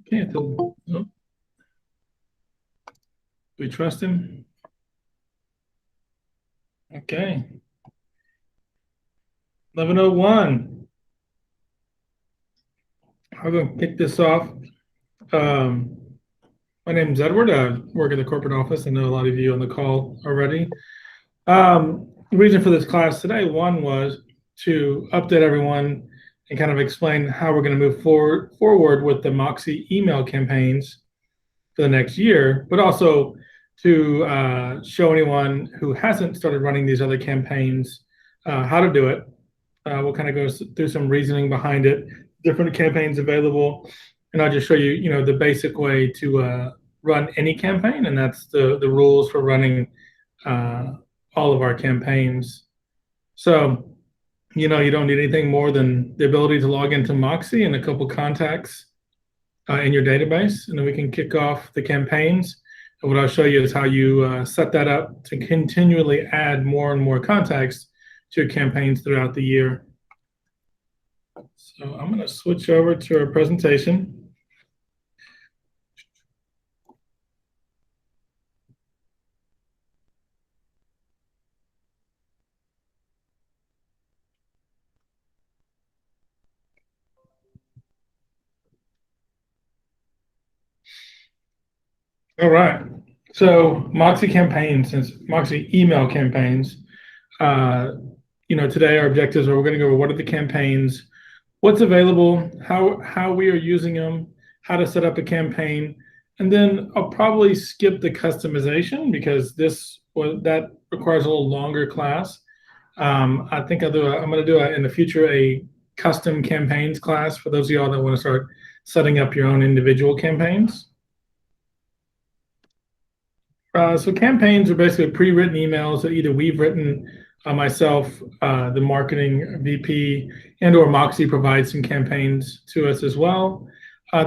Can't. No. We trust him. Okay. 11:01. I'm going to kick this off. My name is Edward. I work at the corporate office. I know a lot of you on the call already. The reason for this class today, one was to update everyone and kind of explain how we're going to move forward with the Moxi email campaigns for the next year, but also to show anyone who hasn't started running these other campaigns how to do it. We'll kind of go through some reasoning behind it, different campaigns available, and I'll just show you, the basic way to run any campaign, and that's the rules for running all of our campaigns. So, you don't need anything more than the ability to log into Moxi and a couple contacts in your database, and then we can kick off the campaigns. And what I'll show you is how you set that up to continually add more and more contacts to your campaigns throughout the year. So I'm going to switch over to our presentation. All right. So Moxi campaigns, Moxi email campaigns, today our objectives are we're going to go over what are the campaigns, what's available, how we are using them, how to set up a campaign, and then I'll probably skip the customization because that requires a little longer class. I think I'm going to do in the future a custom campaigns class for those of y'all that want to start setting up your own individual campaigns. So campaigns are basically pre-written emails that either we've written myself, the marketing VP, and or Moxi provides some campaigns to us as well.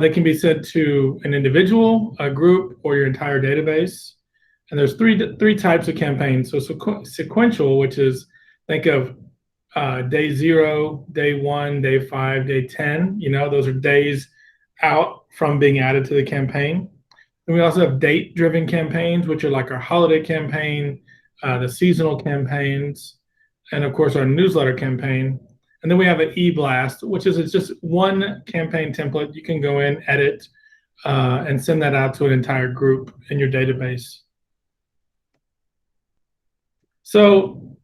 They can be sent to an individual, a group, or your entire database. And there's three types of campaigns. So sequential, which is think of day 0, day 1, day 5, day 10. Those are days out from being added to the campaign. And we also have date-driven campaigns, which are like our holiday campaign, the seasonal campaigns, and of course our newsletter campaign. And then we have an e-blast, which is just one campaign template. You can go in, edit, and send that out to an entire group in your database. So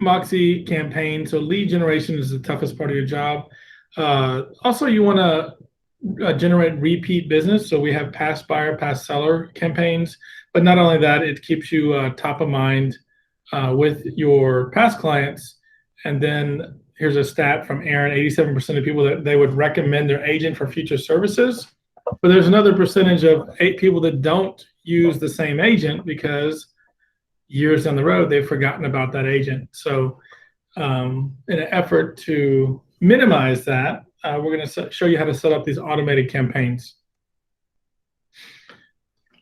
Moxi campaign, so lead generation is the toughest part of your job. Also, you want to generate repeat business. So we have past buyer, past seller campaigns, but not only that, it keeps you top of mind with your past clients. And then here's a stat from Aaron, 87% of people that they would recommend their agent for future services. But there's another percentage of 8 people that don't use the same agent because years down the road, they've forgotten about that agent. So in an effort to minimize that, we're going to show you how to set up these automated campaigns.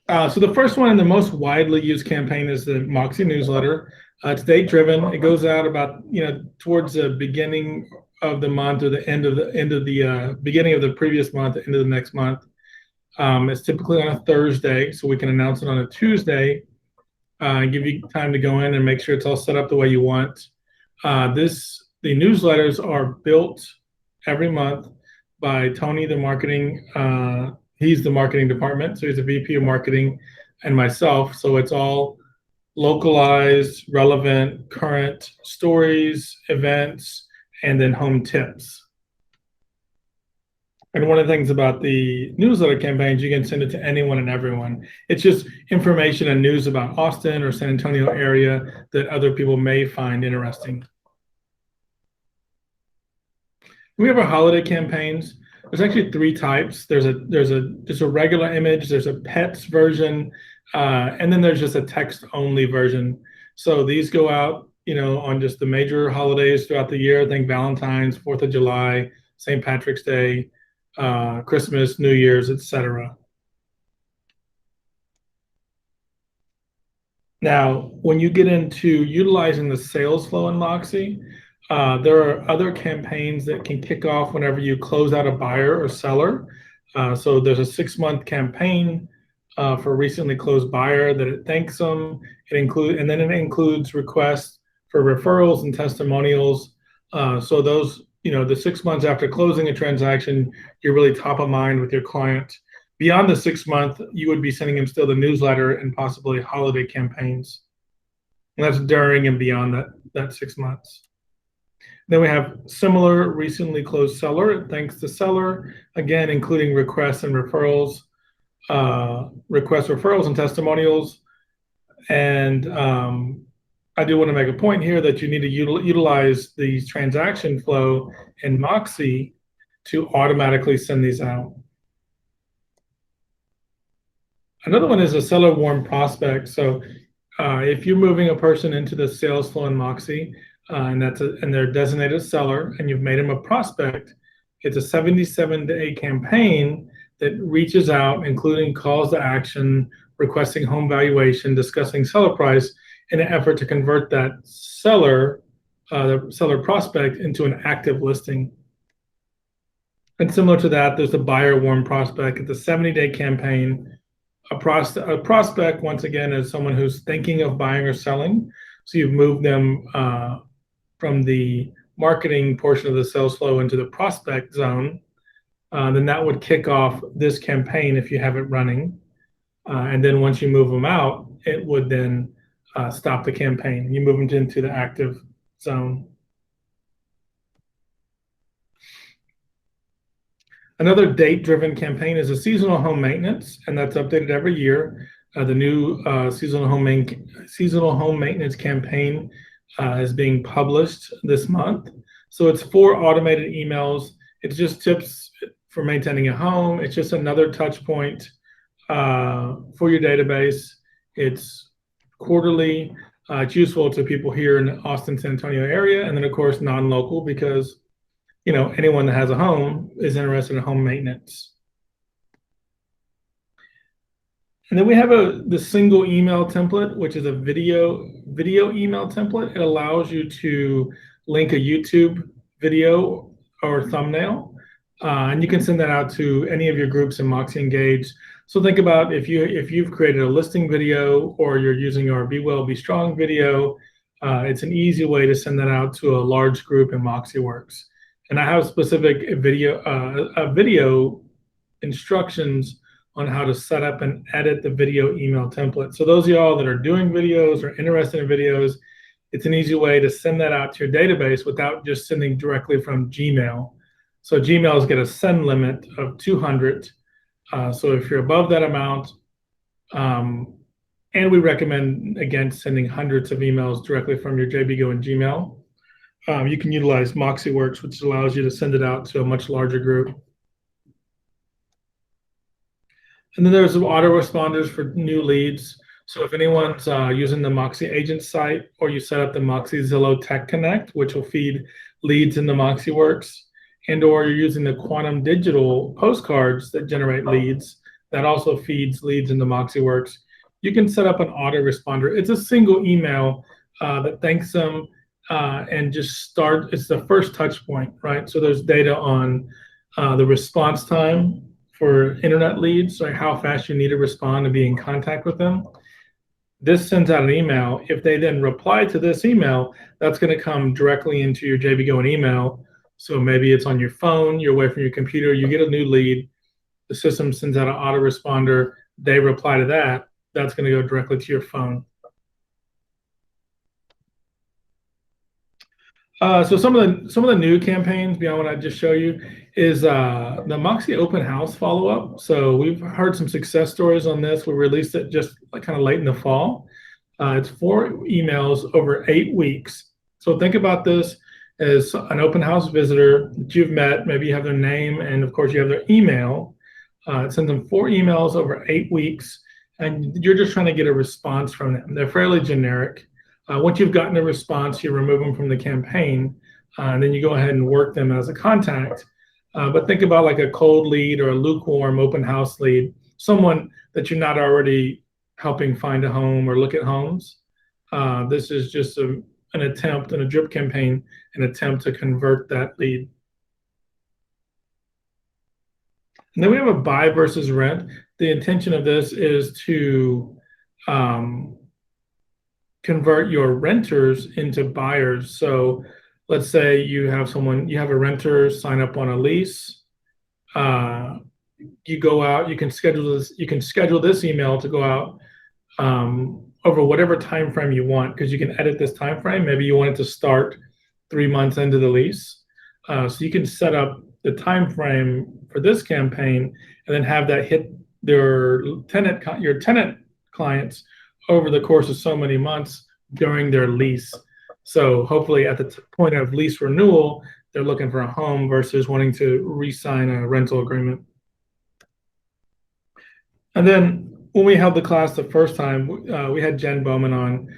So the first one and the most widely used campaign is the Moxi newsletter. It's date-driven. It goes out about towards the beginning of the month or the end of the beginning of the previous month, end of the next month. It's typically on a Thursday, so we can announce it on a Tuesday. Give you time to go in and make sure it's all set up the way you want. The newsletters are built every month by Tony, the marketing. He's the marketing department, so he's a VP of marketing, and myself. So it's all localized, relevant, current stories, events, and then home tips. And one of the things about the newsletter campaigns, you can send it to anyone and everyone. It's just information and news about Austin or San Antonio area that other people may find interesting. We have our holiday campaigns. There's actually 3 types. There's just a regular image, there's a pets version, and then there's just a text-only version. So these go out, on just the major holidays throughout the year. I think Valentine's, 4th of July, St. Patrick's Day, Christmas, New Year's, etc. Now, when you get into utilizing the sales flow in Moxi, there are other campaigns that can kick off whenever you close out a buyer or seller. So there's a 6-month campaign for a recently closed buyer that it thanks them. And then it includes requests for referrals and testimonials. So those, the 6 months after closing a transaction, you're really top of mind with your client. Beyond the 6 month, you would be sending them still the newsletter and possibly holiday campaigns. And that's during and beyond that 6 months. Then we have similar recently closed seller. Thanks to seller, again, including requests, referrals, and testimonials. And I do want to make a point here that you need to utilize the transaction flow in Moxi to automatically send these out. Another one is a seller warm prospect. So if you're moving a person into the sales flow in Moxi, and they're designated seller, and you've made them a prospect, it's a 77-day campaign that reaches out, including calls to action, requesting home valuation, discussing seller price, in an effort to convert that seller, the seller prospect, into an active listing. And similar to that, there's the buyer warm prospect. It's a 70-day campaign. A prospect, once again, is someone who's thinking of buying or selling. So you've moved them from the marketing portion of the sales flow into the prospect zone. Then that would kick off this campaign if you have it running. And then once you move them out, it would then stop the campaign. You move them into the active zone. Another date-driven campaign is a seasonal home maintenance, and that's updated every year. The new seasonal home maintenance campaign is being published this month. So it's 4 automated emails. It's just tips for maintaining a home. It's just another touch point for your database. It's quarterly. It's useful to people here in the Austin, San Antonio area, and then of course non-local, because anyone that has a home is interested in home maintenance. And then we have the single email template, which is a video email template. It allows you to link a YouTube video or thumbnail, and you can send that out to any of your groups in Moxi Engage. So think about if you've created a listing video, or you're using our Be Well, Be Strong video, it's an easy way to send that out to a large group in MoxiWorks. And I have specific video instructions on how to set up and edit the video email template. So those of y'all that are doing videos or interested in videos, it's an easy way to send that out to your database without just sending directly from Gmail. So Gmails get a send limit of 200. So if you're above that amount, and we recommend, again, sending hundreds of emails directly from your JBGoodwin Gmail, you can utilize MoxiWorks, which allows you to send it out to a much larger group. And then there's some autoresponders for new leads. So if anyone's using the Moxi agent site, or you set up the Moxi Zillow Tech Connect, which will feed leads into MoxiWorks, and/or you're using the Quantum Digital postcards that generate leads, that also feeds leads into MoxiWorks, you can set up an autoresponder. It's a single email that thanks them and just start. It's the first touch point, right? So there's data on the response time for internet leads, like how fast you need to respond to be in contact with them. This sends out an email. If they then reply to this email, that's going to come directly into your JBGoodwin email. So maybe it's on your phone, you're away from your computer, you get a new lead, the system sends out an autoresponder, they reply to that, that's going to go directly to your phone. So some of the new campaigns beyond what I just showed you is the Moxi open house follow-up. So we've heard some success stories on this. We released it just kind of late in the fall. It's 4 emails over 8 weeks. So think about this as an open house visitor that you've met. Maybe you have their name, and of course you have their email. It sends them 4 emails over 8 weeks, and you're just trying to get a response from them. They're fairly generic. Once you've gotten a response, you remove them from the campaign, and then you go ahead and work them as a contact. But think about like a cold lead or a lukewarm open house lead, someone that you're not already helping find a home or look at homes. This is just an attempt, in a drip campaign, an attempt to convert that lead. And then we have a buy versus rent. The intention of this is to convert your renters into buyers. So let's say you have a renter sign up on a lease. You go out, you can schedule this email to go out over whatever time frame you want, because you can edit this time frame. Maybe you want it to start 3 months into the lease. So you can set up the time frame for this campaign and then have that hit your tenant clients over the course of so many months during their lease. So hopefully at the point of lease renewal, they're looking for a home versus wanting to re-sign a rental agreement. And then when we held the class the first time, we had Jen Bowman on.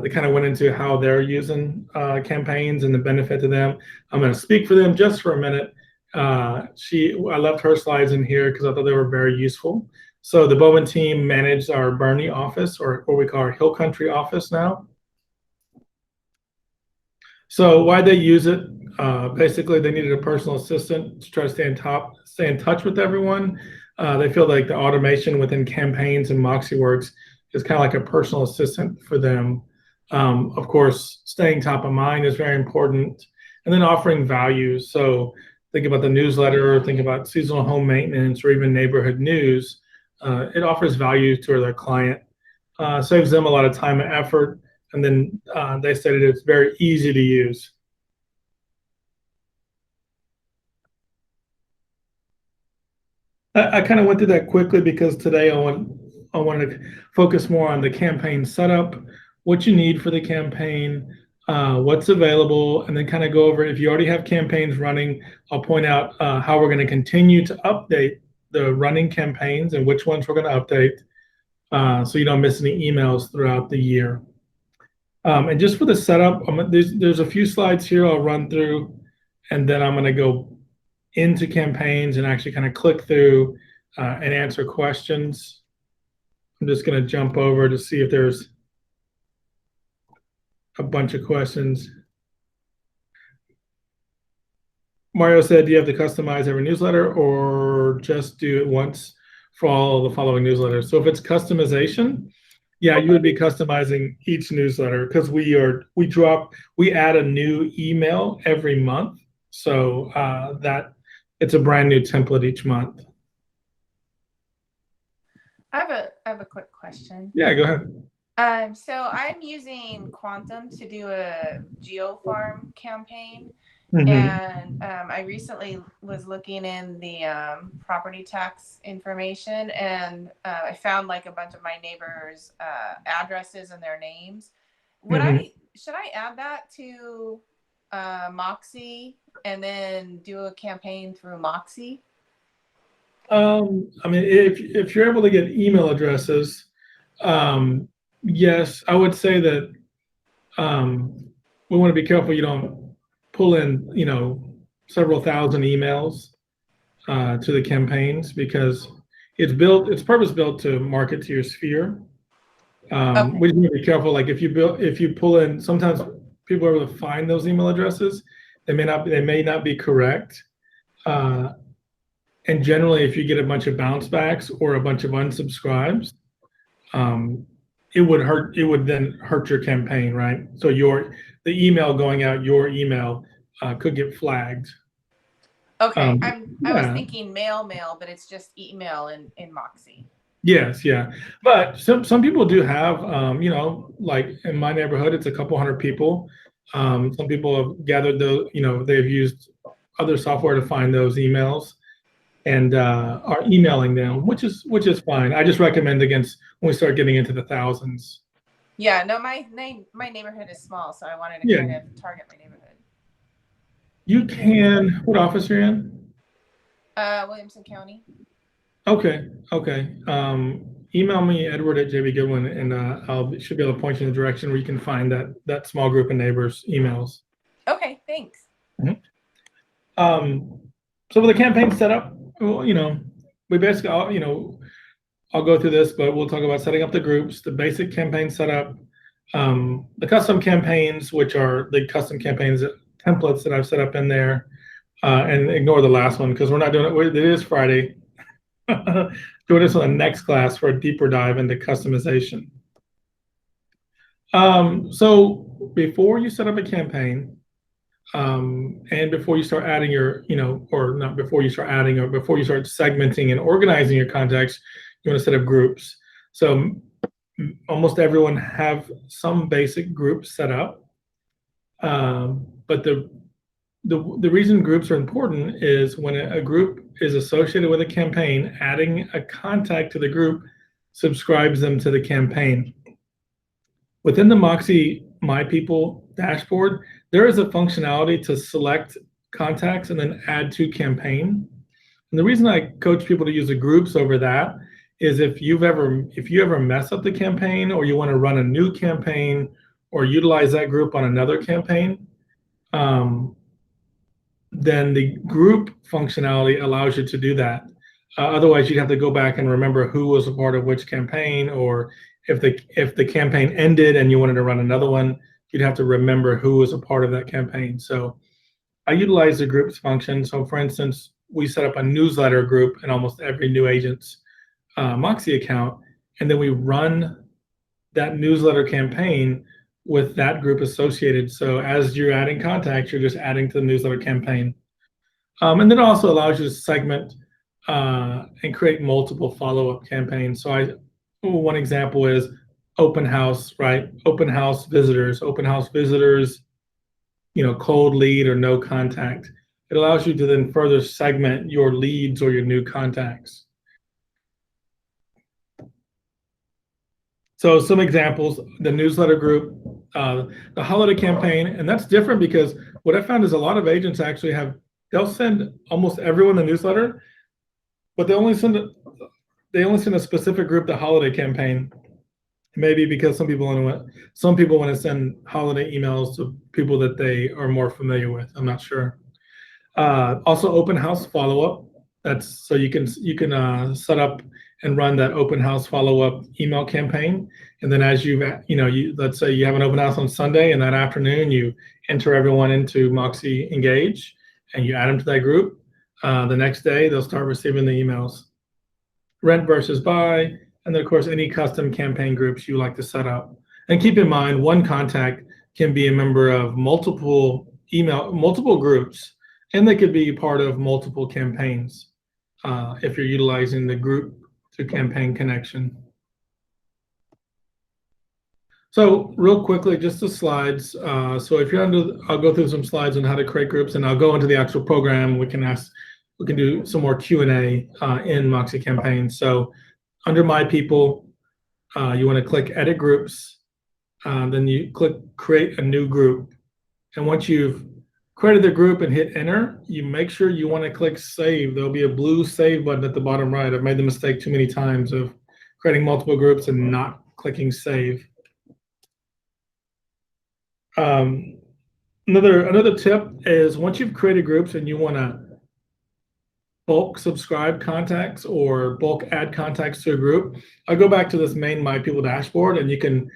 They kind of went into how they're using campaigns and the benefit to them. I'm going to speak for them just for a minute. I left her slides in here because I thought they were very useful. So the Bowman team managed our Bernie office, or what we call our Hill Country office now. So why they use it? Basically, they needed a personal assistant to try to stay in touch with everyone. They feel like the automation within campaigns and Moxi Works is kind of like a personal assistant for them. Of course, staying top of mind is very important, and then offering value. So think about the newsletter, think about seasonal home maintenance, or even neighborhood news. It offers value to their client, saves them a lot of time and effort, and then they stated it's very easy to use. I kind of went through that quickly because today I wanted to focus more on the campaign setup, what you need for the campaign, what's available, and then kind of go over, if you already have campaigns running, I'll point out how we're going to continue to update the running campaigns and which ones we're going to update, so you don't miss any emails throughout the year. And just for the setup, there's a few slides here I'll run through, and then I'm going to go into campaigns and actually kind of click through and answer questions. I'm just going to jump over to see if there's a bunch of questions. Mario said, do you have to customize every newsletter or just do it once for all the following newsletters? So if it's customization, yeah, you would be customizing each newsletter, because we add a new email every month. So that it's a brand new template each month. I have a quick question. Yeah, go ahead. So I'm using Quantum to do a GeoFarm campaign. Mm-hmm. And I recently was looking in the property tax information, and I found like a bunch of my neighbors' addresses and their names. Should I add that to Moxi and then do a campaign through Moxi? I mean, if you're able to get email addresses, yes, I would say that we want to be careful you don't pull in, several thousand emails to the campaigns, because it's purpose built to market to your sphere. Okay. We just need to be careful. Like if you pull in, sometimes people are able to find those email addresses. They may not be correct. And generally, if you get a bunch of bounce backs or a bunch of unsubscribes, it would then hurt your campaign, right? So the email going out, your email could get flagged. Okay, I was thinking mail, but it's just email in Moxi. Yes, yeah, but some people do have, like in my neighborhood, it's a couple hundred people. Some people have gathered those, they've used other software to find those emails and are emailing them, which is fine. I just recommend against when we start getting into the thousands. Yeah, no, my neighborhood is small, so I wanted to kind of target my neighborhood. You can. What office you're in? Williamson County. Okay. Email me, Edward at JBGoodwin, and I should be able to point you in the direction where you can find that small group of neighbors' emails. Okay, thanks. Mm-hmm. So for the campaign setup, we basically, I'll go through this, but we'll talk about setting up the groups, the basic campaign setup, the custom campaigns, which are the custom campaigns templates that I've set up in there, and ignore the last one because we're not doing it. It is Friday. Join us on the next class for a deeper dive into customization. So before you set up a campaign, and before you start adding your, or not before you start adding, or before you start segmenting and organizing your contacts, you want to set up groups. So almost everyone have some basic groups set up. But the reason groups are important is when a group is associated with a campaign, adding a contact to the group subscribes them to the campaign. Within the Moxi My People dashboard, there is a functionality to select contacts and then add to campaign. And the reason I coach people to use the groups over that is if you ever mess up the campaign, or you want to run a new campaign or utilize that group on another campaign, then the group functionality allows you to do that. Otherwise, you'd have to go back and remember who was a part of which campaign, or if the campaign ended and you wanted to run another one, you'd have to remember who was a part of that campaign. So I utilize the groups function. So for instance, we set up a newsletter group in almost every new agent's Moxi account, and then we run that newsletter campaign with that group associated. So as you're adding contacts, you're just adding to the newsletter campaign. And then it also allows you to segment and create multiple follow-up campaigns. So one example is open house, right? Open house visitors, cold lead or no contact. It allows you to then further segment your leads or your new contacts. So some examples: the newsletter group, the holiday campaign, and that's different because what I found is a lot of agents actually they'll send almost everyone the newsletter, but they only send a specific group the holiday campaign. Maybe because some people want to send holiday emails to people that they are more familiar with. I'm not sure. Also, open house follow-up. That's so you can set up and run that open house follow-up email campaign. And then as let's say you have an open house on Sunday, and that afternoon you enter everyone into Moxi Engage and you add them to that group. The next day they'll start receiving the emails. Rent versus buy, and then of course any custom campaign groups you like to set up. And keep in mind, one contact can be a member of multiple groups, and they could be part of multiple campaigns if you're utilizing the group to campaign connection. So real quickly, just the slides. So if you're I'll go through some slides on how to create groups, and I'll go into the actual program. We can do some more Q&A in Moxi Campaign. So under My People, you want to click Edit Groups. Then you click Create a New Group. And once you've created the group and hit Enter, you make sure you want to click Save. There'll be a blue Save button at the bottom right. I've made the mistake too many times of creating multiple groups and not clicking Save. Another tip is once you've created groups and you want to bulk subscribe contacts or bulk add contacts to a group, I'll go back to this main My People dashboard, and you can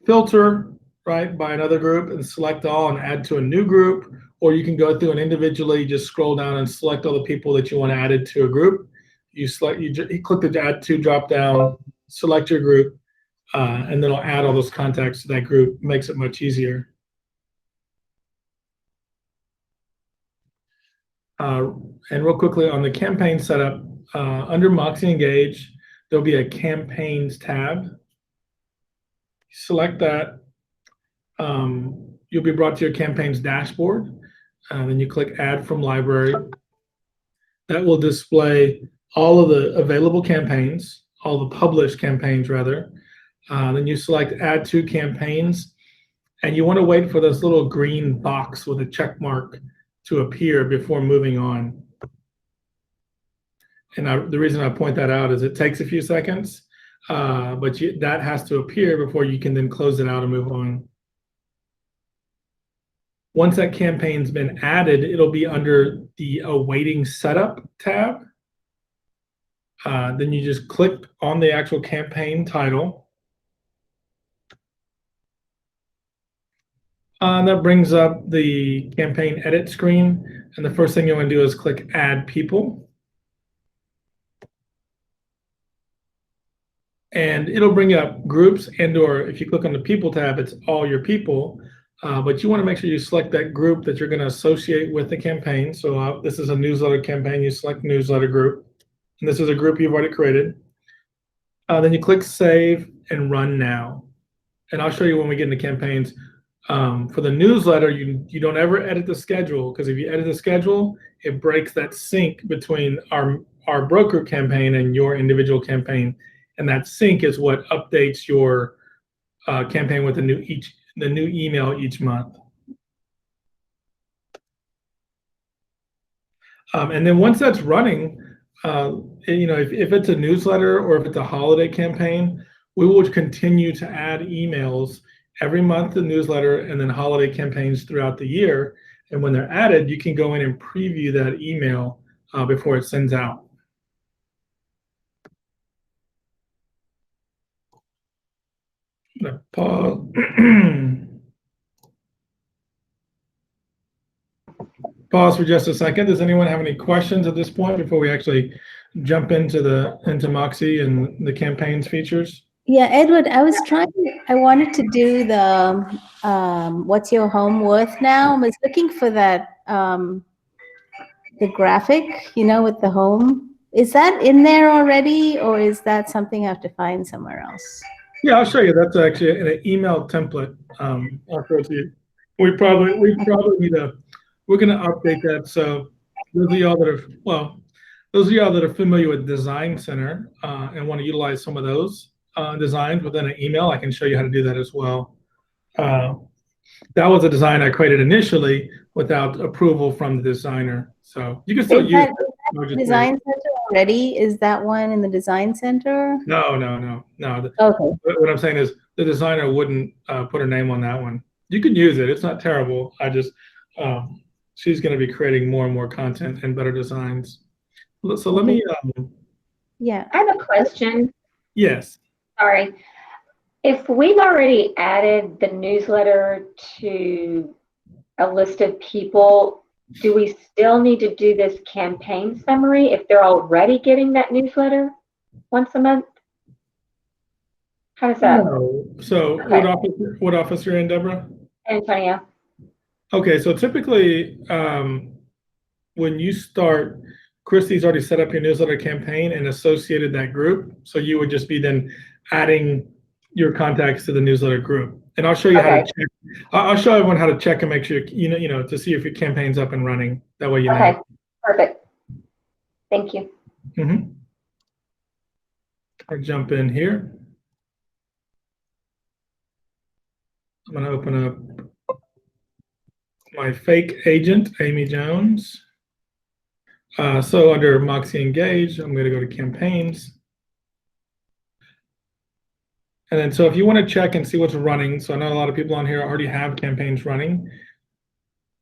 filter right by another group and select all and add to a new group, or you can go through and individually just scroll down and select all the people that you want to add to a group. You click the Add To drop down, select your group, and then it'll add all those contacts to that group. Makes it much easier. And real quickly on the campaign setup, under Moxi Engage, there'll be a Campaigns tab. Select that. You'll be brought to your campaigns dashboard. Then you click Add from Library. That will display all of the available campaigns, all the published campaigns rather. Then you select Add to Campaigns, and you want to wait for this little green box with a check mark to appear before moving on. And the reason I point that out is it takes a few seconds, but that has to appear before you can then close it out and move on. Once that campaign's been added, it'll be under the Awaiting Setup tab. Then you just click on the actual campaign title. That brings up the campaign edit screen. And the first thing you want to do is click Add People. And it'll bring up groups, and or if you click on the People tab, it's all your people. But you want to make sure you select that group that you're going to associate with the campaign. So this is a newsletter campaign. You select Newsletter Group. And this is a group you've already created. Then you click Save and Run Now. And I'll show you when we get into campaigns. For the newsletter, you don't ever edit the schedule, because if you edit the schedule, it breaks that sync between our broker campaign and your individual campaign. And that sync is what updates your campaign with the new email each month. And then once that's running, if it's a newsletter or if it's a holiday campaign, we will continue to add emails every month, the newsletter, and then holiday campaigns throughout the year. And when they're added, you can go in and preview that email before it sends out. Pause. Pause for just a second. Does anyone have any questions at this point before we actually jump into Moxi and the campaigns features? Yeah, Edward, I wanted to do the what's your home worth now. I was looking for that the graphic, with the home. Is that in there already, or is that something I have to find somewhere else? Yeah, I'll show you. That's actually an email template. I'll show it to you. We probably need to. We're going to update that. So those of y'all that are familiar with Design Center and want to utilize some of those designs within an email, I can show you how to do that as well. That was a design I created initially without approval from the designer. So you can still use it. Design Center already? Is that one in the Design Center? No. Okay. What I'm saying is the designer wouldn't put her name on that one. You can use it. It's not terrible. I just, she's going to be creating more and more content and better designs. So let me. Yeah. I have a question. Yes. Sorry. If we've already added the newsletter to a list of people, do we still need to do this campaign summary if they're already getting that newsletter once a month? How does that? No. So Okay. what office you're in, Deborah? Antonio. Okay, so typically when you start, Christy's already set up your newsletter campaign and associated that group. So you would just be then adding your contacts to the newsletter group. And I'll show you how to check. I'll show everyone how to check and make sure, to see if your campaign's up and running. That way you know. Okay, perfect. Thank you. I'll jump in here. I'm going to open up my fake agent, Amy Jones. So under Moxi Engage, I'm going to go to campaigns. And then, so if you want to check and see what's running, so I know a lot of people on here already have campaigns running.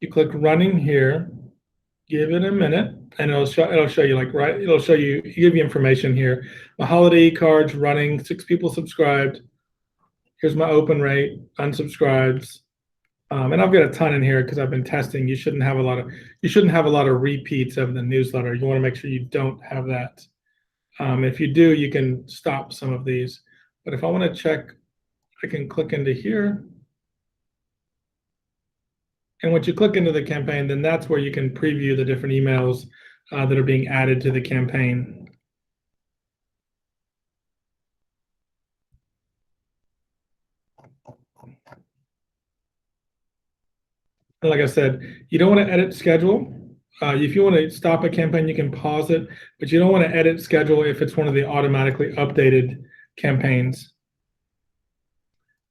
You click running here, give it a minute, and it'll show you it'll show you, give you information here. My holiday cards running, 6 people subscribed. Here's my open rate, unsubscribes. And I've got a ton in here because I've been testing. You shouldn't have a lot of repeats of the newsletter. You want to make sure you don't have that. If you do, you can stop some of these. But if I want to check, I can click into here. And once you click into the campaign, then that's where you can preview the different emails that are being added to the campaign. And like I said, you don't want to edit schedule. If you want to stop a campaign, you can pause it, but you don't want to edit schedule if it's one of the automatically updated campaigns.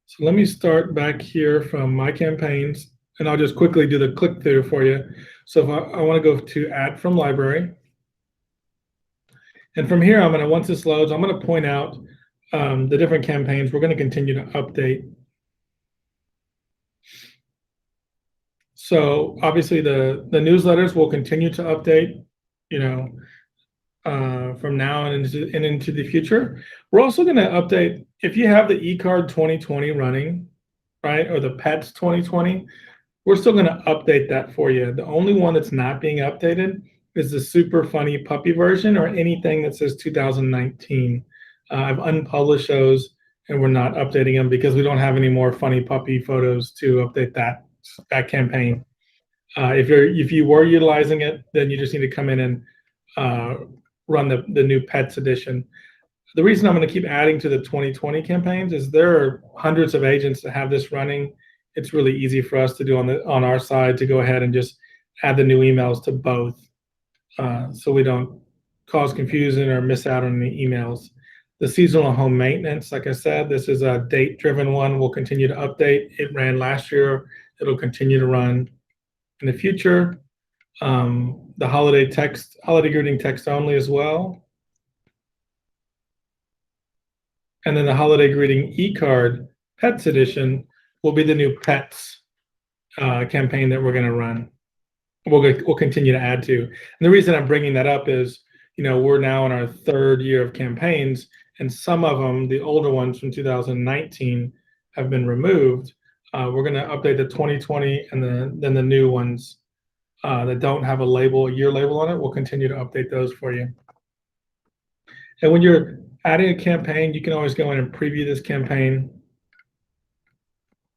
So let me start back here from my campaigns, and I'll just quickly do the click through for you. So if I want to go to add from library. And from here, once this loads, I'm going to point out the different campaigns we're going to continue to update. So obviously the newsletters will continue to update, from now and into the future. We're also going to update, if you have the eCard 2020 running, right, or the PETS 2020, we're still going to update that for you. The only one that's not being updated is the super funny puppy version or anything that says 2019. I've unpublished those and we're not updating them because we don't have any more funny puppy photos to update that campaign. If you were utilizing it, then you just need to come in and run the new pets edition. The reason I'm going to keep adding to the 2020 campaigns is there are hundreds of agents that have this running. It's really easy for us to do on our side to go ahead and just add the new emails to both, so we don't cause confusion or miss out on any emails. The seasonal home maintenance, like I said, this is a date-driven one. We'll continue to update. It ran last year. It'll continue to run in the future. The holiday greeting text only as well. And then the holiday greeting e-card pets edition will be the new pets campaign that we're going to run. We'll continue to add to. And the reason I'm bringing that up is, we're now in our 3rd year of campaigns, and some of them, the older ones from 2019, have been removed. We're going to update the 2020 and then the new ones that don't have a year label on it. We'll continue to update those for you. And when you're adding a campaign, you can always go in and preview this campaign,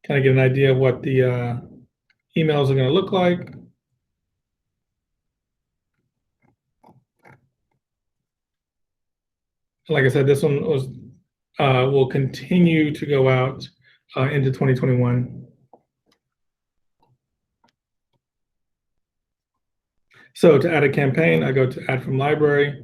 kind of get an idea of what the emails are going to look like. Like I said, this one will continue to go out into 2021. So to add a campaign, I go to Add from Library.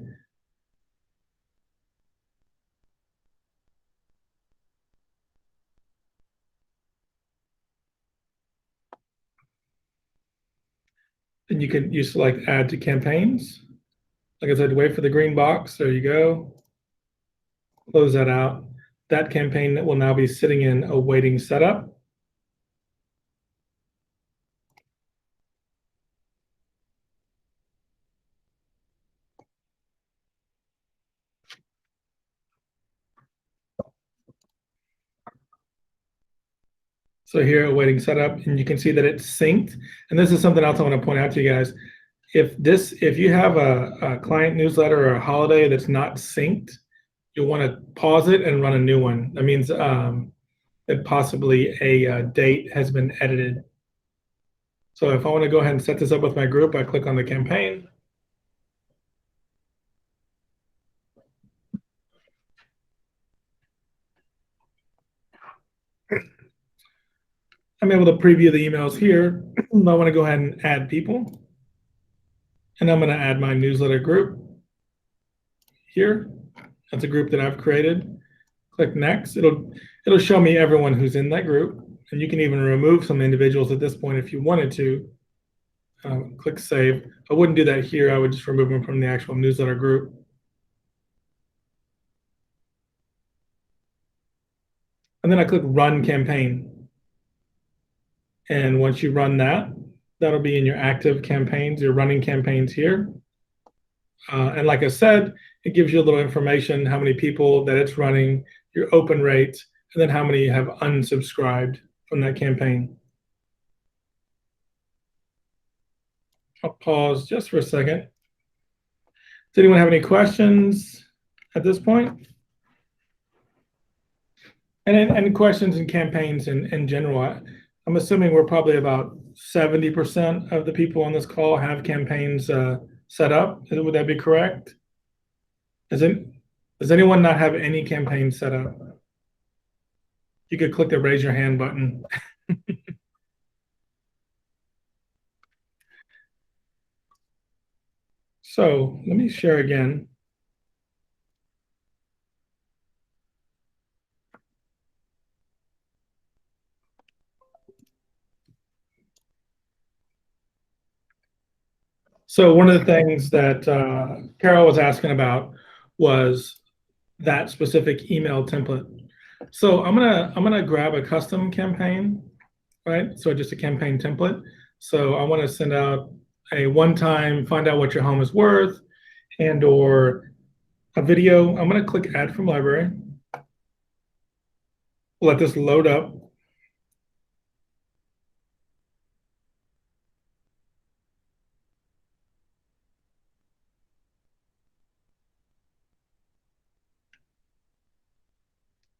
And you select Add to Campaigns. Like I said, wait for the green box. There you go. Close that out. That campaign will now be sitting in awaiting setup. So here, awaiting setup, and you can see that it's synced. And this is something else I want to point out to you guys. If you have a client newsletter or a holiday that's not synced, you'll want to pause it and run a new one. That means that possibly a date has been edited. So if I want to go ahead and set this up with my group, I click on the campaign. I'm able to preview the emails here. I want to go ahead and add people. And I'm going to add my newsletter group here. That's a group that I've created. Click next. It'll show me everyone who's in that group. And you can even remove some individuals at this point if you wanted to. Click save. I wouldn't do that here. I would just remove them from the actual newsletter group. And then I click run campaign. And once you run that, that'll be in your active campaigns, your running campaigns here. And like I said, it gives you a little information, how many people that it's running, your open rate, and then how many have unsubscribed from that campaign. I'll pause just for a second. Does anyone have any questions at this point? And questions and campaigns in general. I'm assuming we're probably about 70% of the people on this call have campaigns set up. Would that be correct? Does anyone not have any campaigns set up? You could click the raise your hand button. So let me share again. So one of the things that Carol was asking about was that specific email template. So I'm gonna grab a custom campaign, right? So just a campaign template. So I want to send out a one-time find out what your home is worth and or a video. I'm gonna click add from library. Let this load up.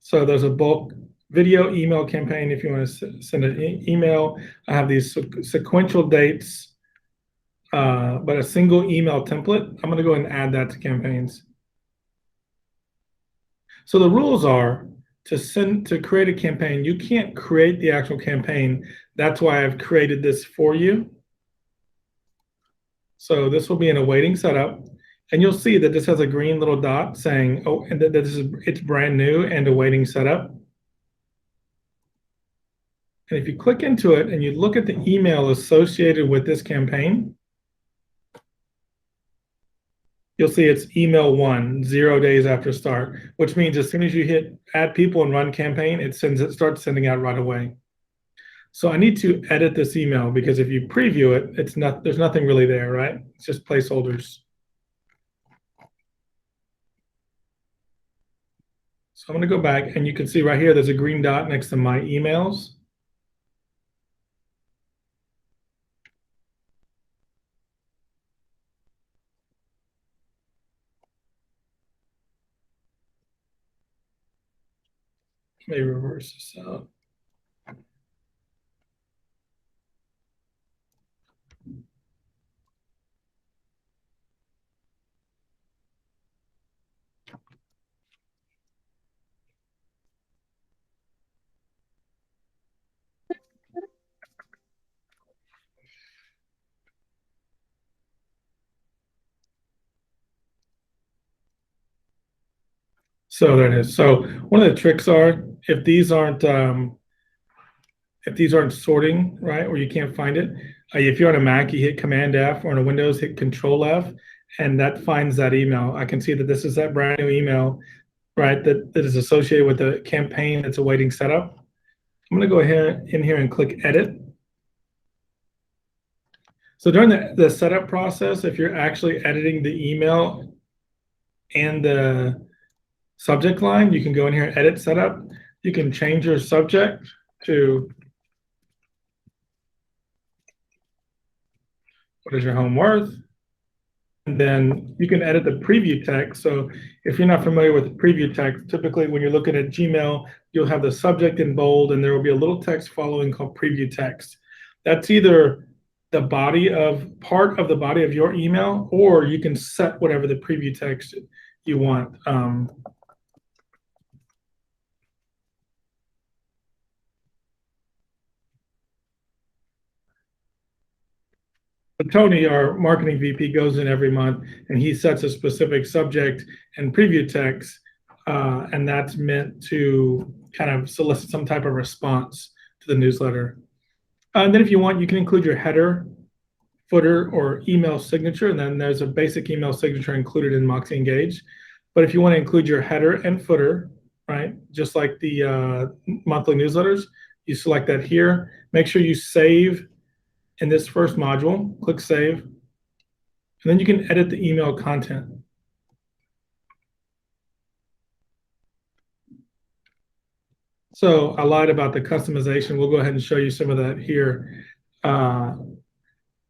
So there's a bulk video email campaign if you want to send an email. I have these sequential dates, but a single email template. I'm going to go ahead and add that to campaigns. So the rules are to create a campaign, you can't create the actual campaign. That's why I've created this for you. So this will be in a waiting setup. And you'll see that this has a green little dot saying, oh, and that it's brand new and awaiting setup. And if you click into it and you look at the email associated with this campaign, you'll see it's email 1, 0 days after start, which means as soon as you hit add people and run campaign, it starts sending out right away. So I need to edit this email because if you preview it, there's nothing really there, right? It's just placeholders. So I'm going to go back and you can see right here, there's a green dot next to my emails. Let me reverse this out. So there it is. So one of the tricks are if these aren't sorting, right, or you can't find it, if you're on a Mac, you hit Command F, or on a Windows, hit Control F, and that finds that email. I can see that this is that brand new email, right, that is associated with the campaign that's awaiting setup. I'm going to go ahead in here and click Edit. So during the setup process, if you're actually editing the email and the subject line, you can go in here and edit setup. You can change your subject to what is your home worth? And then you can edit the preview text. So if you're not familiar with the preview text, typically when you're looking at Gmail, you'll have the subject in bold and there will be a little text following called preview text. That's either the part of the body of your email, or you can set whatever the preview text you want. But Tony, our marketing VP, goes in every month and he sets a specific subject and preview text, and that's meant to kind of solicit some type of response to the newsletter. And then if you want, you can include your header, footer, or email signature, and then there's a basic email signature included in Moxi Engage. But if you want to include your header and footer, right, just like the monthly newsletters, you select that here. Make sure you save in this first module, click Save, and then you can edit the email content. So I lied about the customization. We'll go ahead and show you some of that here.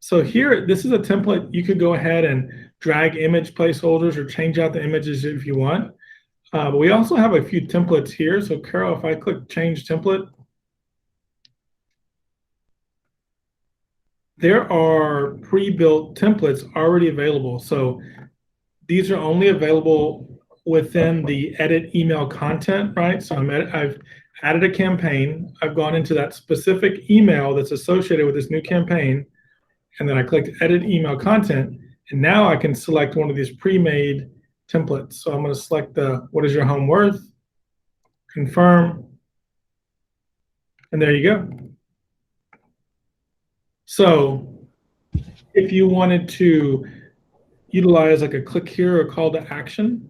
So here, this is a template. You could go ahead and drag image placeholders or change out the images if you want. But we also have a few templates here. So Carol, if I click Change Template, there are pre-built templates already available. So these are only available within the edit email content, right? So I've added a campaign. I've gone into that specific email that's associated with this new campaign, and then I clicked edit email content, and now I can select one of these pre-made templates. So I'm going to select the what is your home worth, confirm, and there you go. So if you wanted to utilize like a click here or call to action,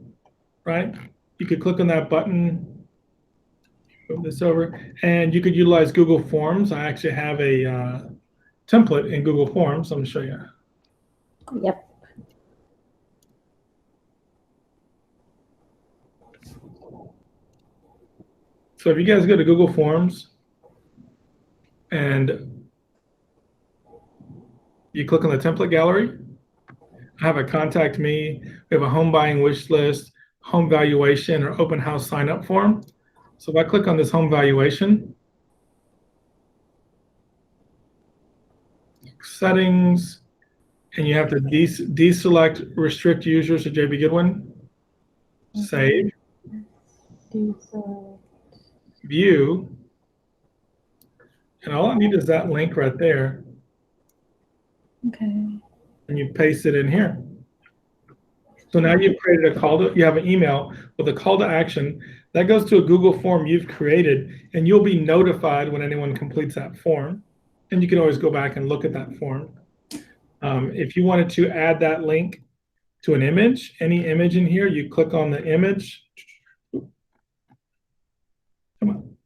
right? You could click on that button, move this over, and you could utilize Google Forms. I actually have a template in Google Forms. I'm going to show you. Yep. So if you guys go to Google Forms and you click on the template gallery, I have a contact me, we have a home buying wish list, home valuation, or open house sign up form. So if I click on this home valuation, settings, and you have to deselect restrict users to JBGoodwin, save, view, and all I need is that link right there. Okay. And you paste it in here. So now you've created you have an email with a call to action that goes to a Google form you've created, and you'll be notified when anyone completes that form. And you can always go back and look at that form. If you wanted to add that link to an image, any image in here, you click on the image. Come on.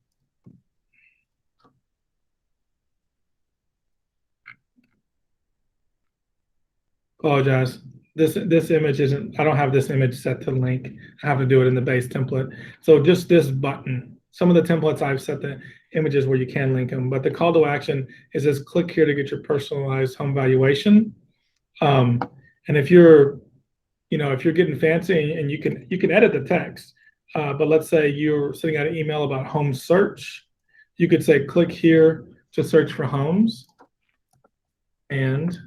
Apologize. This image isn't, I don't have this image set to link. I have to do it in the base template. So just this button. Some of the templates I've set the images where you can link them, but the call to action is just click here to get your personalized home valuation. And if you're, if you're getting fancy and you can edit the text, but let's say you're sending out an email about home search, you could say click here to search for homes. And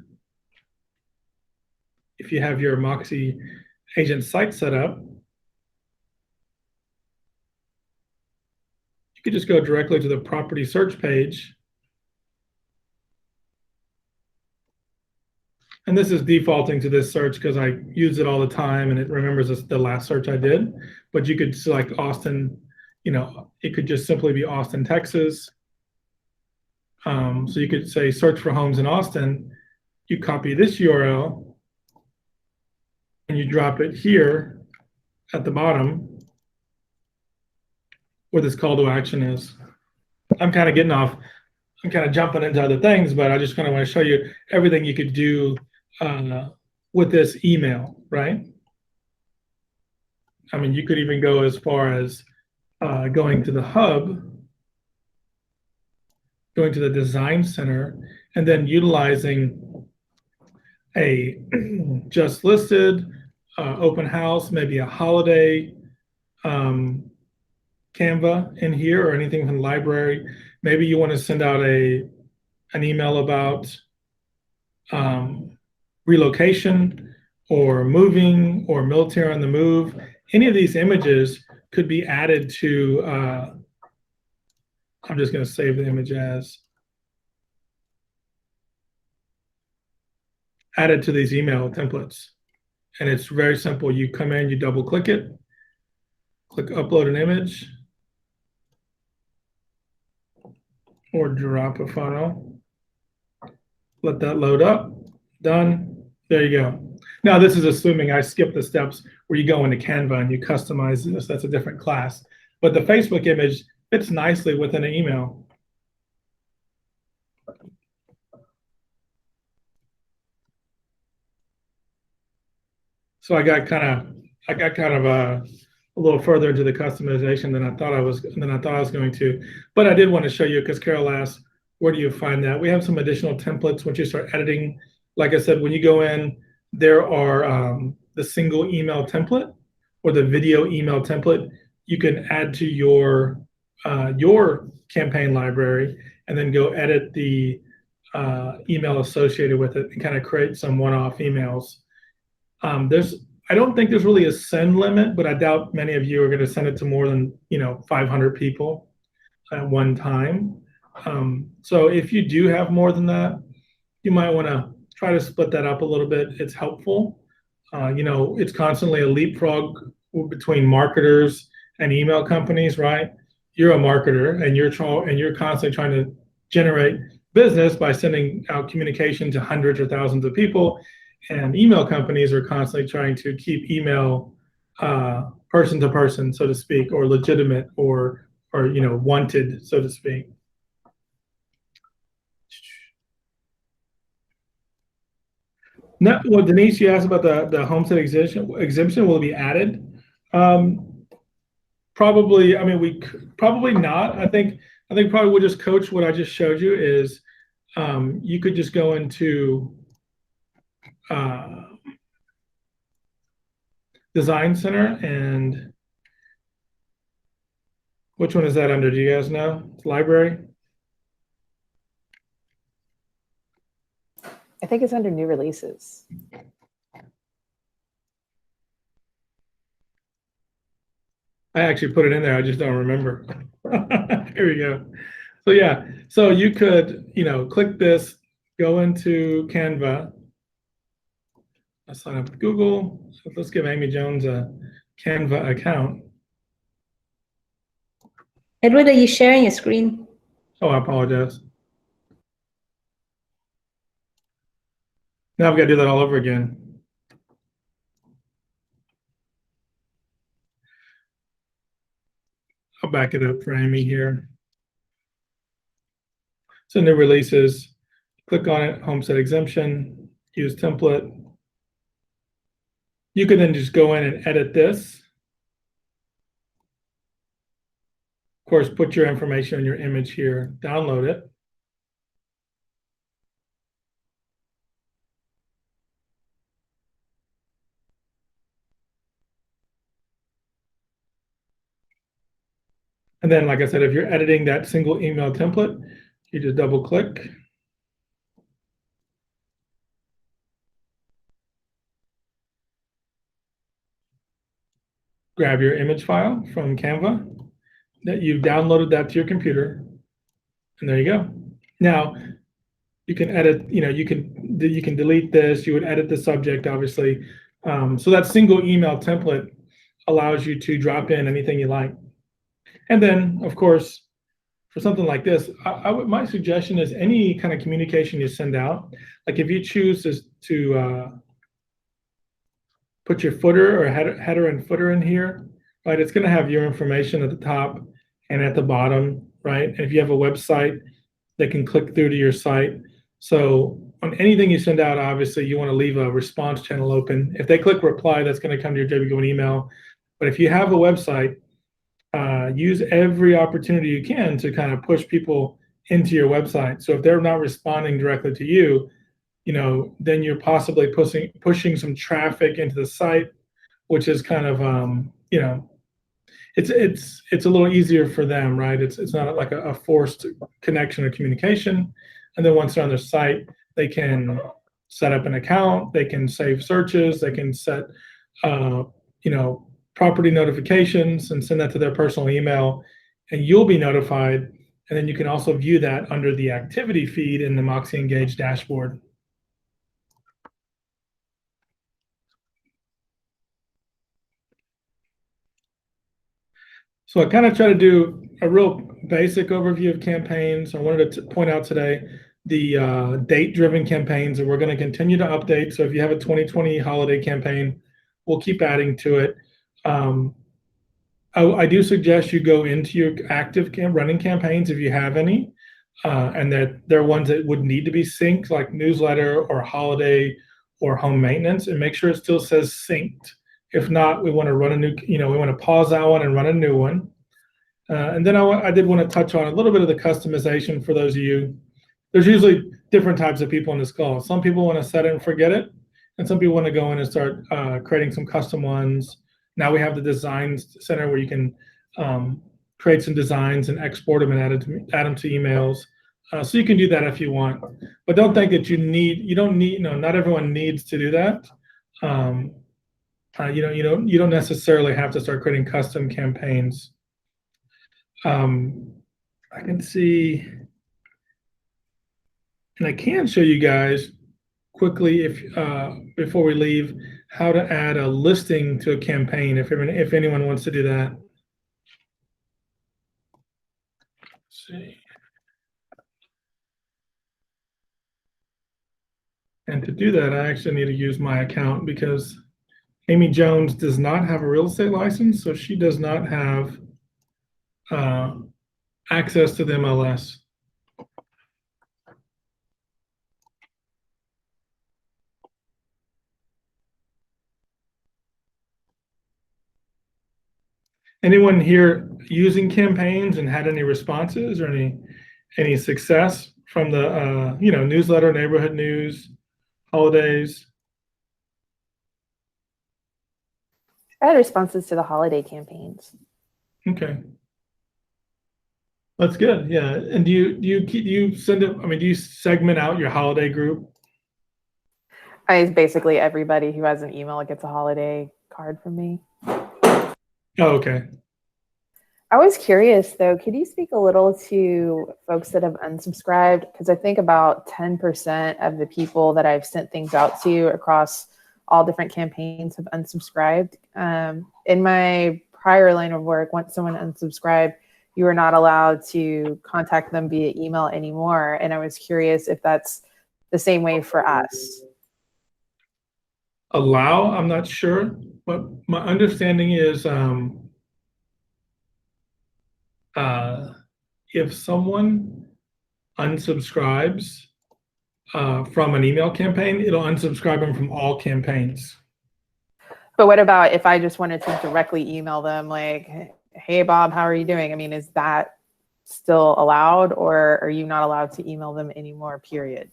if you have your Moxi agent site set up, you could just go directly to the property search page. And this is defaulting to this search because I use it all the time and it remembers the last search I did. But you could select Austin, it could just simply be Austin, Texas. So you could say search for homes in Austin. You copy this URL and you drop it here at the bottom where this call to action is. I'm kind of jumping into other things, but I just kind of want to show you everything you could do with this email, right? I mean, you could even go as far as going to the hub, going to the design center, and then utilizing a just listed, open house, maybe a holiday Canva in here or anything from the library. Maybe you want to send out an email about relocation or moving or military on the move. Any of these images could be added to, I'm just going to save the image as, added to these email templates. And it's very simple. You come in, you double click it, click upload an image, or drop a file. Let that load up. Done. There you go. Now this is assuming I skip the steps where you go into Canva and you customize this. That's a different class. But the Facebook image fits nicely within an email. So I got kind of a little further into the customization than I thought I was going to. But I did want to show you because Carol asked, where do you find that? We have some additional templates once you start editing. Like I said, when you go in, there are the single email template or the video email template. You can add to your campaign library and then go edit the email associated with it and kind of create some one-off emails. I don't think there's really a send limit, but I doubt many of you are going to send it to more than 500 people at one time. So if you do have more than that, you might want to try to split that up a little bit. It's helpful. It's constantly a leapfrog between marketers and email companies, right? You're a marketer and you're constantly trying to generate business by sending out communication to hundreds or thousands of people. And email companies are constantly trying to keep email person to person, so to speak, or legitimate or wanted, so to speak. Now, well, Denise, you asked about the homestead exemption. Will it be added? Probably. I mean, probably not. I think probably we'll just coach what I just showed you is you could just go into Design Center and Which one is that under? Do you guys know? It's library? I think it's under new releases. I actually put it in there. I just don't remember. Here we go. So yeah, so you could, click this, go into Canva. Let's sign up with Google. So let's give Amy Jones a Canva account. Edward, are you sharing your screen? Oh, I apologize. Now I've got to do that all over again. I'll back it up for Amy here. So new releases, click on it, homestead exemption, use template. You can then just go in and edit this. Of course, put your information on your image here, download it. And then, like I said, if you're editing that single email template, you just double click. Grab your image file from Canva that you downloaded that to your computer. And there you go. Now, you can edit, you can delete this, you would edit the subject, obviously. So that single email template allows you to drop in anything you like. And then, of course, for something like this, my suggestion is any kind of communication you send out, like if you choose to put your footer or header and footer in here, right, it's going to have your information at the top and at the bottom, right? And if you have a website, they can click through to your site. So on anything you send out, obviously, you want to leave a response channel open. If they click reply, that's going to come to your JBGoodwin email. But if you have a website, use every opportunity you can to kind of push people into your website. So if they're not responding directly to you, then you're possibly pushing some traffic into the site, which is kind of, it's a little easier for them, right? It's not like a forced connection or communication. And then once they're on their site, they can set up an account, they can save searches, they can set, property notifications and send that to their personal email, and you'll be notified. And then you can also view that under the activity feed in the Moxi Engage dashboard. So I kind of try to do a real basic overview of campaigns. I wanted to point out today the date-driven campaigns that we're going to continue to update. So if you have a 2020 holiday campaign, we'll keep adding to it. I do suggest you go into your active running campaigns if you have any, and that they're ones that would need to be synced, like newsletter or holiday or home maintenance, and make sure it still says synced. If not, we want to run a new, we want to pause that one and run a new one. And then I did want to touch on a little bit of the customization for those of you. There's usually different types of people on this call. Some people want to set it and forget it, and some people want to go in and start creating some custom ones. Now we have the design center where you can create some designs and export them and add them to emails. So you can do that if you want, but don't think that you don't need, not everyone needs to do that. You don't necessarily have to start creating custom campaigns. I can see, and I can show you guys quickly, if before we leave, how to add a listing to a campaign if anyone wants to do that. Let's see. And to do that, I actually need to use my account because Amy Jones does not have a real estate license, so she does not have access to the MLS. Anyone here using campaigns and had any responses or any success from the newsletter, neighborhood news, holidays? I had responses to the holiday campaigns. Okay. That's good. Yeah. And do you send it? I mean, do you segment out your holiday group? Basically everybody who has an email gets a holiday card from me. Oh, okay. I was curious though, could you speak a little to folks that have unsubscribed? Because I think about 10% of the people that I've sent things out to across all different campaigns have unsubscribed. In my prior line of work, once someone unsubscribed, you were not allowed to contact them via email anymore. And I was curious if that's the same way for us. Allow, I'm not sure, but my understanding is if someone unsubscribes from an email campaign, it'll unsubscribe them from all campaigns. But what about if I just wanted to directly email them like, hey, Bob, how are you doing? I mean, is that still allowed, or are you not allowed to email them anymore, period?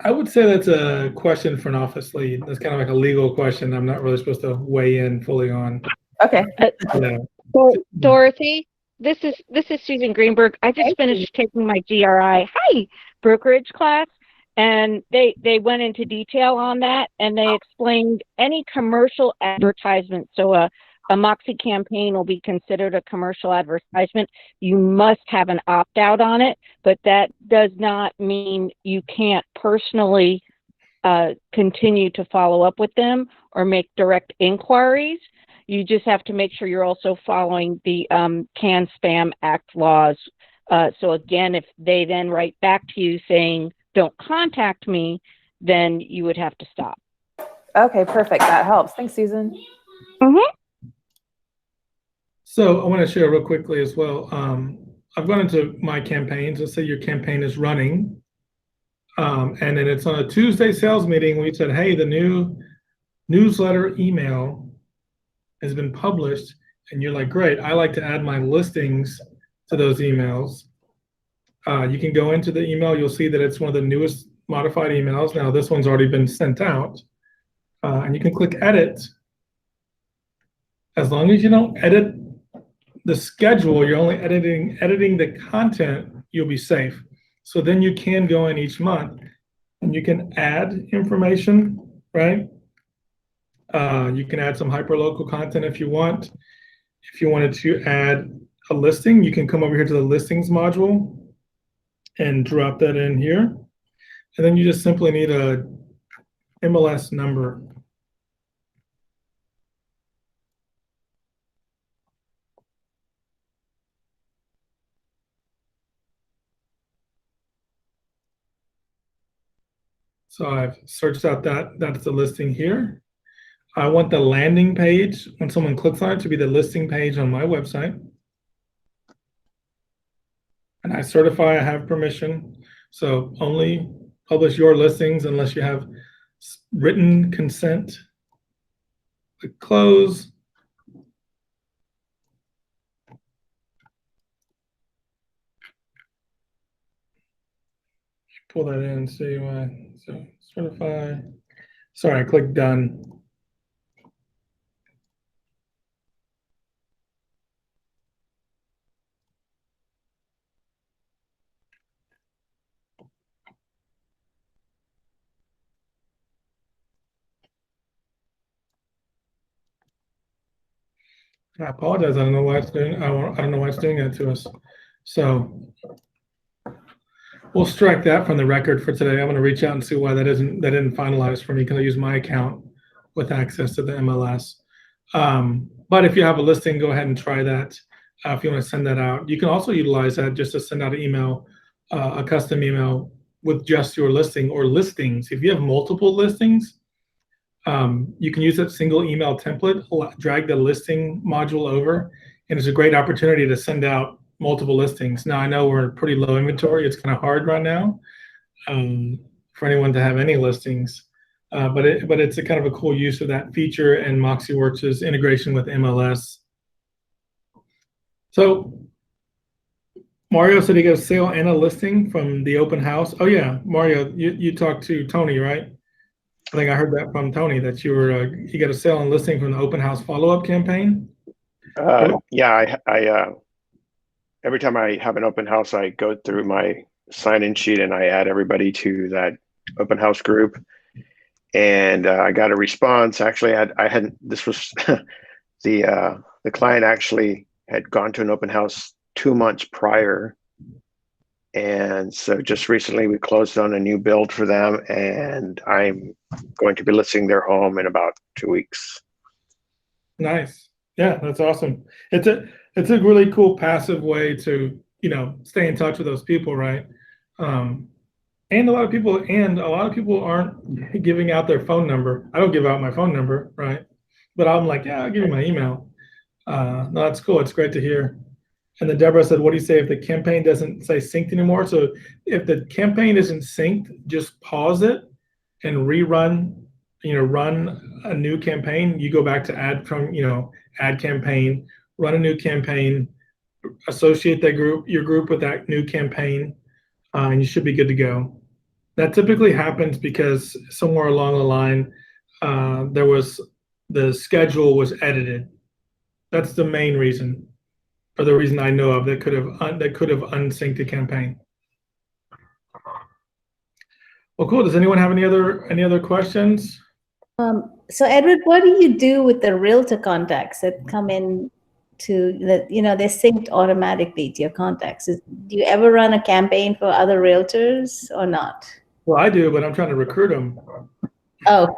I would say that's a question for an office lead. That's kind of like a legal question. I'm not really supposed to weigh in fully on. Okay. Yeah. Dorothy, this is Susan Greenberg. I just finished taking my GRI brokerage class, and they went into detail on that, and they explained any commercial advertisement. So a Moxi campaign will be considered a commercial advertisement. You must have an opt-out on it, but that does not mean you can't personally continue to follow up with them or make direct inquiries. You just have to make sure you're also following the CAN Spam Act laws. So again, if they then write back to you saying, don't contact me, then you would have to stop. Okay, perfect. That helps. Thanks, Susan. Mm-hmm. So I want to share real quickly as well. I've gone into my campaigns. Let's say your campaign is running. And then it's on a Tuesday sales meeting. We said, hey, the new newsletter email has been published. And you're like, great, I like to add my listings to those emails. You can go into the email. You'll see that it's one of the newest modified emails. Now this one's already been sent out. And you can click edit. As long as you don't edit the schedule, you're only editing the content, you'll be safe. So then you can go in each month and you can add information, right? You can add some hyperlocal content if you want. If you wanted to add a listing, you can come over here to the listings module and drop that in here. And then you just simply need a MLS number. So I've searched out that's the listing here. I want the landing page, when someone clicks on it, to be the listing page on my website. And I certify I have permission. So only publish your listings unless you have written consent. Click close. Pull that in and see why. So certify. Sorry, I clicked done. I apologize. I don't know why it's doing. I don't know why it's doing that to us. So we'll strike that from the record for today. I'm going to reach out and see why that didn't finalize for me. Can I use my account with access to the MLS? But if you have a listing, go ahead and try that. If you want to send that out, you can also utilize that just to send out an email, a custom email with just your listing or listings. If you have multiple listings, you can use that single email template, drag the listing module over, and it's a great opportunity to send out multiple listings. Now I know we're pretty low inventory. It's kind of hard right now for anyone to have any listings, but it's a kind of a cool use of that feature and MoxiWorks' integration with MLS. So Mario said he got a sale and a listing from the open house. Oh yeah, Mario, you talked to Tony, right? I think I heard that from Tony that you got a sale and listing from the open house follow-up campaign. Yeah, every time I have an open house, I go through my sign-in sheet and I add everybody to that open house group. And I got a response. Actually, I hadn't. This was the client actually had gone to an open house 2 months prior, and so just recently we closed on a new build for them, and I'm going to be listing their home in about 2 weeks. Nice. Yeah, that's awesome. It's a really cool passive way to, stay in touch with those people, right? And a lot of people aren't giving out their phone number. I don't give out my phone number, right? But I'm like, yeah, I'll give you my email. No, that's cool. It's great to hear. And then Deborah said, what do you say if the campaign doesn't say synced anymore? So if the campaign isn't synced, just pause it and rerun, run a new campaign. You go back to add campaign, run a new campaign, associate your group with that new campaign, and you should be good to go. That typically happens because somewhere along the line, the schedule was edited. That's the main reason, or the reason I know of that could have unsynced the campaign. Well, cool. Does anyone have any other questions? So Edward, what do you do with the realtor contacts that come in they're synced automatically to your contacts? Do you ever run a campaign for other realtors or not? Well, I do, but I'm trying to recruit them. Oh.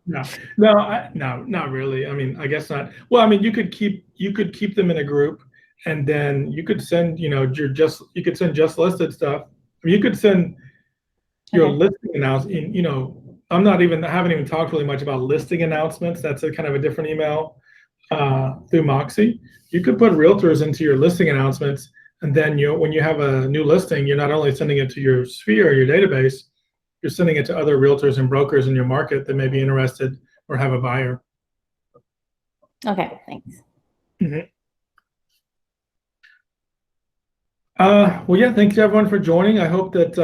No, not really. I mean, I guess not. Well, I mean, you could keep them in a group, and then you could send, you could send just listed stuff. I mean, you could send your listing announcement. I haven't even talked really much about listing announcements. That's a kind of a different email through Moxi. You could put realtors into your listing announcements, and then when you have a new listing, you're not only sending it to your sphere or your database, you're sending it to other realtors and brokers in your market that may be interested or have a buyer. Okay, thanks. Mm-hmm. Well, yeah, thanks everyone for joining. I hope that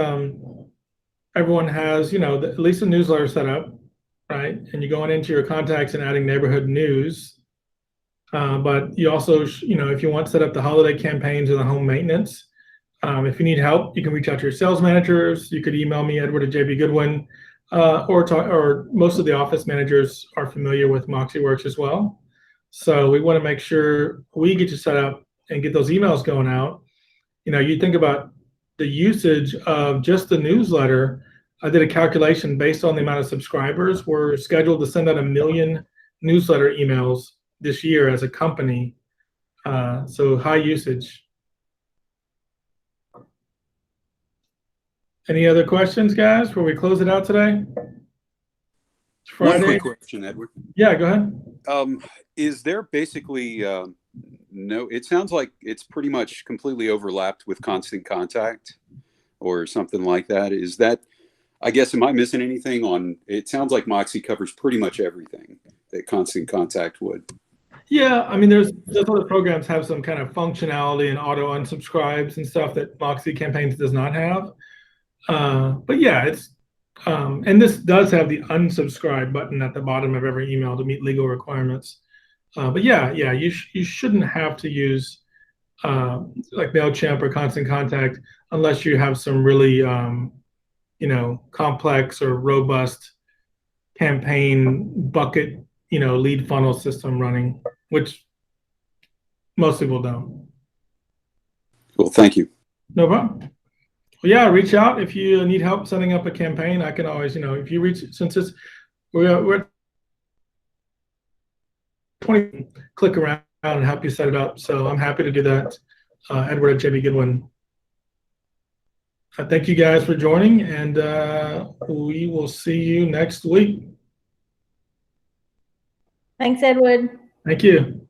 everyone has, at least a newsletter set up, right? And you're going into your contacts and adding neighborhood news. But you also, if you want to set up the holiday campaigns or the home maintenance, if you need help, you can reach out to your sales managers. You could email me, Edward at JBGoodwin, or most of the office managers are familiar with MoxiWorks as well. So we want to make sure we get you set up and get those emails going out. You think about the usage of just the newsletter. I did a calculation based on the amount of subscribers. We're scheduled to send out 1 million newsletter emails this year as a company. So high usage. Any other questions, guys, before we close it out today? One quick question, Edward. Yeah, go ahead. Is there basically no, it sounds like it's pretty much completely overlapped with Constant Contact or something like that. Is that, I guess, am I missing anything on, it sounds like Moxi covers pretty much everything that Constant Contact would. Yeah, I mean, those other programs have some kind of functionality and auto unsubscribes and stuff that Moxi Campaigns does not have. But yeah, it's, and this does have the unsubscribe button at the bottom of every email to meet legal requirements. But yeah, you shouldn't have to use like MailChimp or Constant Contact unless you have some really, complex or robust campaign bucket, lead funnel system running, which most people don't. Cool, thank you. No problem. Well, yeah, reach out if you need help setting up a campaign. I can always, if you reach, since we're 20, click around and help you set it up. So I'm happy to do that. Edward at JBGoodwin. Thank you guys for joining, and we will see you next week. Thanks, Edward. Thank you.